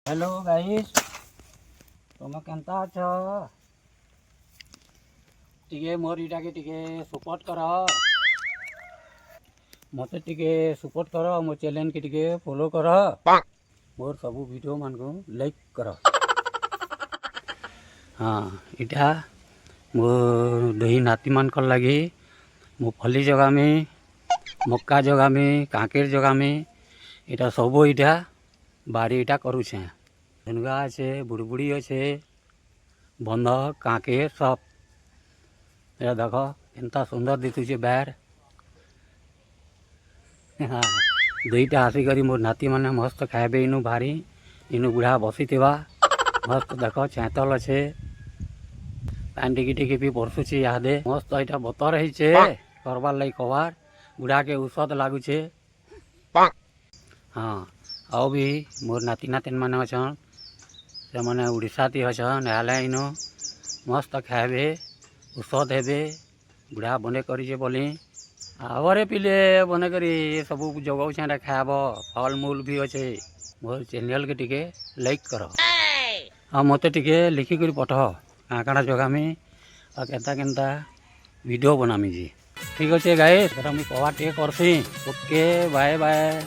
Hello guys, तुम केनता अछ? टिके मोर इटा के टिके सपोर्ट कर, मते टिके सपोर्ट कर, मो चैनल के टिके फॉलो कर, मोर सब वीडियो मान को लाइक कर। हाँ, इटा मो दही नाती मान कर लगी मो फली जगह में मक्का जगह में कांकेर जगह में इटा सब इटा बाड़ी इटा करुछे। धनुगा अच्छे बुड़बुड़ी अच्छे बंधक कांकेर सब ये देख एंता सुंदर दिखुचे बैर। हाँ, दुईटा आसिक मोर नाती मैंने मस्त खाए इनू भारी इनू बुढ़ा बसी मस्त देख चैतल अच्छे पान टिकी टिकी भी बरसुचे यादे मस्त यहाँ बतर है करवार लगी कबार बुढ़ा के औषध लगुचे। हाँ आओ भी मोर नाती नातिन मैंने अच्छन से मैंने उड़ीसा ती अच्छन आले इनो मस्त खाए औषध हे बुढ़ा बने करे बोली आवरे पिले बने करी सब जगाऊ खाब फल मूल भी अच्छे। मोर चैनल के टिके लाइक कर और मत टिके लिखिक पठाओ क्या क्या जगह में और केनता केनता वीडियो बनामी जी। ठीक अच्छे गाइस मुझे कबार टे करसी। Okay bye bye.